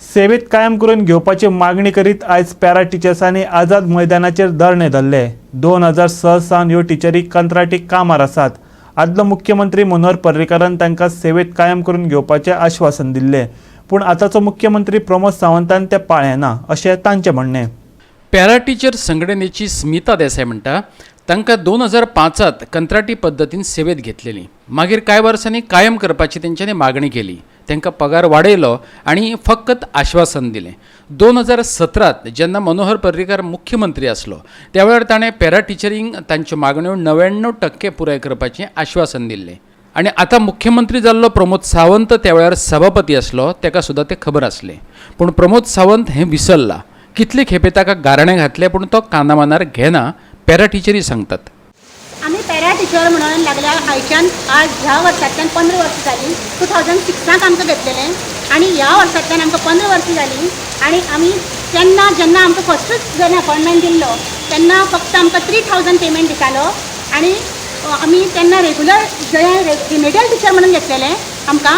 सेवेत कायम करून घेवपाची मागणी करीत आयज पॅरा टिचर्सांनी आझाद मैदानाचेर धरणे धरले। 2006 सावन ह्यो टिचरी कंत्राटी कामार आसात। आदलो मुख्यमंत्री मनोहर पर्रीकारान तांकां सेवेत कायम करून घेवपाचें आश्वासन दिल्लें, पूण आतांचो मुख्यमंत्री प्रमोद सावंतान तें पाळ्ळें ना अशें तांचें म्हणणें। पॅरा टिचर संघटनेची स्मिता देसाय म्हणटा तांकां 2005त कंत्राटी पद्दतीन सेवेत घेतलेली, मागीर कांय वर्सांनी कायम करपाची तेंच्यांनी मागणी केली। तांकां पगार वाडयलो आनी फकत आश्वासन दिलें। 2017त जेन्ना मनोहर पर्रीकार मुख्यमंत्री आसलो त्या वेळार ताणें पॅरा टिचरींक तांच्यो मागण्यो 99% पुराय करपाचें आश्वासन दिल्लें। आनी आतां मुख्यमंत्री जाल्लो प्रमोद सावंत त्या वेळार सभापती आसलो, ताका सुद्दां तें खबर आसलें, पूण प्रमोद सावंत हें विसरला। कितले खेपे ताका गाराणें घातलें पूण तो कानामनार घेना, पॅरा टिचरी सांगतात। आम्ही पॅरा टीचर म्हणून लागल्या आयच्यान आज ह्या वर्सांतल्यान 15 वर्सां जाली। 2006 आमकां घेतलेलें आनी ह्या वर्सांतल्यान आमकां 15 वर्सां जालीं। आनी आमी जेन्ना आमकां फस्टच जेन्ना अपॉयंटमेंट दिल्लो तेन्ना फक्त आमकां 3000 पेमेंट दितालो आनी आमी तेन्ना रेगुलर रिमेडियल टिचर म्हणून घेतलेलें आमकां,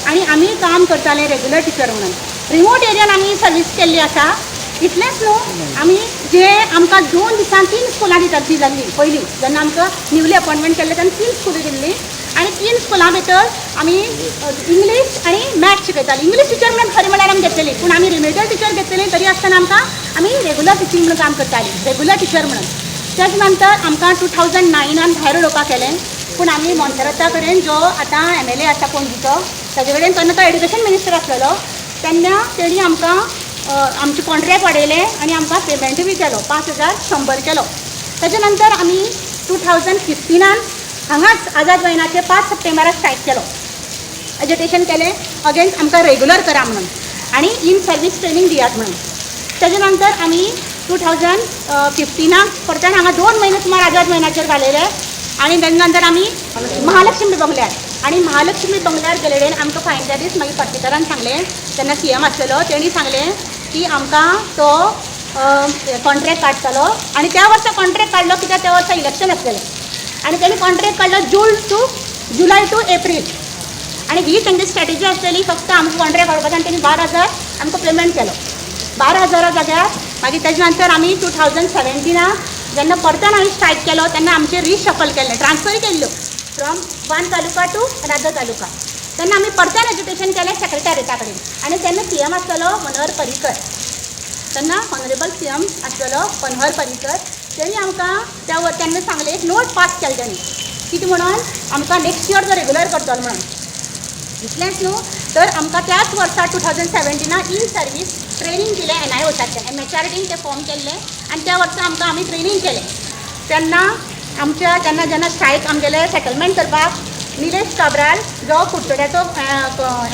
आनी आमी काम करताले रेगुलर टिचर म्हणून। रिमोट एरियान आमी सर्वीस केल्ली आसा। इतलेंच न्हू, आमी जे आमकां 2 दिसान 3 स्कुलां दिल्ली पयलीं जेन्ना आमकां न्यूली अपॉयंटमेंट केल्लें तेन्ना 3 स्कुलां दिल्ली आनी 3 स्कुलां भितर आमी इंग्लीश आनी मॅथ्स शिकयतालीं। इंग्लीश टिचर म्हणून खरें म्हळ्यार आमी घेतलेली, पूण आमी रिमेडियल टिचर घेतलेली तरी आसतना आमकां आमी रेगुलर टिचींग म्हणून काम करतालीं, रेगुलर टिचर म्हणून। तेच नंतर आमकां 2009 भायर उडोवपाक केलें, पूण आमी मोंतराता कडेन जो आतां MLA आसा पणजीचो ताजे कडेन तेन्ना तो एड्युकेशन मिनिस्टर आसलेलो, तेन्ना तेणी आमकां आमचे कॉन्ट्रॅक्ट वाडयलें आनी आमकां पेमेंट बी केलो 5100 केलो। तेजे नंतर आमी 2015 हांगाच आझाद मैदानाचेर 5 सप्टेंबराक स्ट्रायक केलो, एजिटेशन केलें अगेन्स्ट आमकां रेगुलर करा म्हणून आनी इन सर्वीस ट्रेनिंग दियात म्हणून। तेजे नंतर आमी 2015 परत हांगा 2 म्हयने सुमार आझाद मैदानाचेर घालयले आनी तेजे नंतर आमी महालक्ष्मी बंगल्यार महालक्ष्मी बंगल्यार गेले कडेन आमकां फायनल्या दीस मागीर पर्रीकारान सांगलें, तेन्ना CM आसलेलो, तेणी सांगलें की आमकां तो कॉन्ट्रॅक्ट काडटलो आनी त्या वर्सा कॉन्ट्रॅक्ट काडलो कित्याक त्या वर्सा इलेक्शन आसलेलें आनी तेणी कॉन्ट्रॅक्ट काडलो जुलय टू एप्रील आनी ही तेंची स्ट्रॅटेजी आसलेली फक्त आमकां कॉन्ट्रॅक्ट काडपाचो आनी तेणी 12,000 आमकां पेमेंट केलो। 12,000 जाग्यार मागीर तेजे नंतर आमी 2017 जेन्ना परतन हांवें स्ट्रायक केलो तेन्ना आमचें रिशफल केल्लें, ट्रान्सफर केल्ल्यो from one taluka to another taluka. तेन्ना आमी परतन एज्युकेशन केलें सेक्रेटरिएटा कडेन आनी तेन्ना CM आसलेलो मनोहर पर्रीकर, तेन्ना ऑनरेबल CM आसलेलो मनोहर पर्रीकर। तेणी आमकां तेन्ना सांगलें एक नोट पास केलें तेणी कितें म्हणून आमकां नेक्स्ट इयर तो रेगुलर करतलो म्हणून। इतलेंच न्हू, तर आमकां त्याच वर्सा 2017 इन सर्वीस ट्रेनिंग दिलें NIOSाचें, MHRDन तें फॉर्म केल्लें आनी त्या वर्सा आमकां आमी ट्रेनिंग केलें। तेन्ना आमच्या जेन्ना स्ट्रायक आमगेलें सेटलमेंट करपाक निलेश काब्राल जो कुडचड्याचो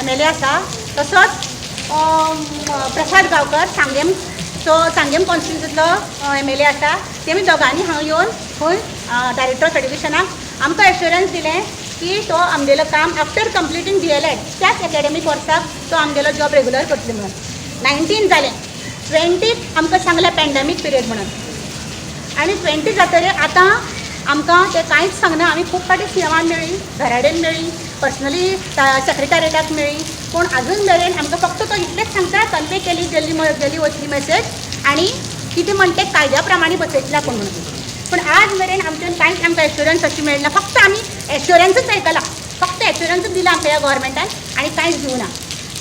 MLA आसा, तसोच प्रसाद गांवकर सांगेम कॉन्स्टिट्युन्सींतलो MLA आसा, तेमी दोगांनी हांव येवन खंय डायरेक्टर ऑफ एड्युकेशनाक आमकां एश्युरन्स दिलें की तो आमगेलो काम आफ्टर कंप्लिटींग DLED त्याच एकाडेमीक वर्साक तो आमगेलो जॉब रेगुलर करतलो म्हणून। 19 जालें, 20 आमकां सांगलें पॅन्डेमीक पिरियड म्हणून आनी 20 जातकीर आतां आमकां तें कांयच सांगना। आमी खूब फाटी CMान मेळ्ळी, घराडेन मेळ्ळी, पर्सनली सेक्रेटरिएटाक मेळ्ळी, पूण आजून मेरेन आमकां फक्त तो इतलेंच सांगता कन्वे गेली वचली मेसेज आनी कितें म्हणटा तें कायद्या प्रमाणे बसयतल्या कोण म्हणून। पूण आज मेरेन आमच्यान कांयच आमकां एश्युरन्स अशी मेळना, फक्त आमी एश्युरन्सूच आयकला, फक्त एश्युरन्सूच दिला आमकां ह्या गव्हर्मेंटान आनी कांयच दिवना।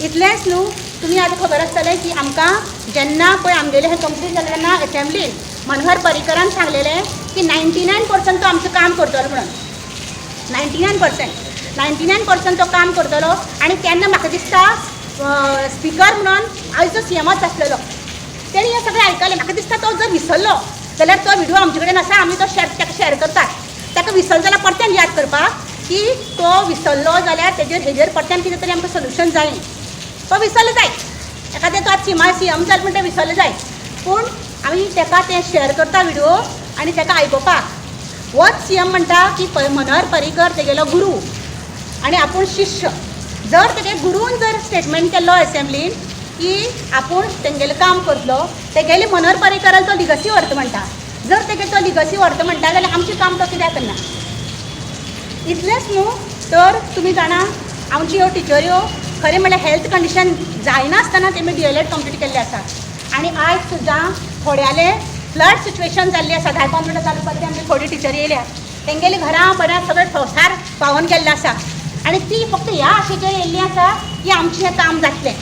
इतलेंच न्हू, तुमी आतां खबर आसतलें की आमकां जेन्ना पळय आमगेलें हें कंप्लीट जालें तेन्ना असेंब्लीन मनोहर पर्रीकारान सांगलेलें की 99% तो आमचें काम करतलो म्हणून। 99% तो काम करतलो आनी तेन्ना म्हाका दिसता स्पिकर म्हणून आयचो CMच आसलेलो, तेणी हें सगळें आयकलें। म्हाका दिसता तो जर विसरलो जाल्यार तो व्हिडिओ आमचे कडेन आसा, आमी तो ताका शेअर करतात। ताका विसरलो जाल्यार परत्यान याद करपाक की तो विसरलो जाल्यार हेजेर परत्यान कितें तरी आमकां सोल्युशन जाय। तो विसरलो जाय, एखादें तो CM जालें म्हणटा विसरलो जाय, पूण आमी ताका तें शेअर करता व्हिडिओ आनी ताका आयकोपाक। होच CM म्हणटा की मनोहर पर्रीकर तेगेलो गुरू आनी आपूण शिष्य। जर तेगे गुरून जर स्टेटमेंट केल्लो असेंब्लीन की आपूण तेंगेलें काम करतलो, तेगेले मनोहर पर्रीकरान तो लिगसी व्हरता म्हणटा, जर तेगे तो लिगसी व्हरता म्हणटा जाल्यार आमचें काम तो कित्याक करना। इतलेंच न्हू, तर तुमी जाणा आमच्यो ह्यो टिचऱ्यो खरें म्हणल्यार हेल्थ कंडिशन जायनासतना तेमी DLED कंप्लीट केल्लें आसा आनी आयज सुद्दां थोड्याले फ्लड सिच्युएशन जाल्ली आसा 10-15 मिनटां तालुक्यांतली आमची थोडी टिचरी येयल्या तेंगेली घरां बऱ्या सगळें संवसार पावोन गेल्लो आसा आनी ती फक्त ह्या आशेचेर येयल्ली आसा की आमचें हें काम जातलें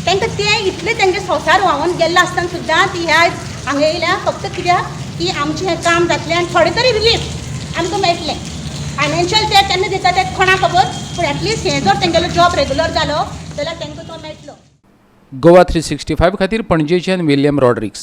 तांकां तें इतलें तेंचे संवसार व्हांवून गेल्लो आसतना सुद्दां ती ह्या हांगा येयल्या फक्त कित्याक की आमचें हें काम जातलें आनी थोडें तरी रिलीफ आमकां मेळटलें फायनान्शियल ते केन्ना दिता तें कोणा खबर पूण एटलिस्ट हें जर तेंगेलो जॉब रेगुलर जालो जाल्यार तांकां तो मेळटलो. गोवा 365 खातीर पणजेच्यान विलियम रॉड्रिक्स.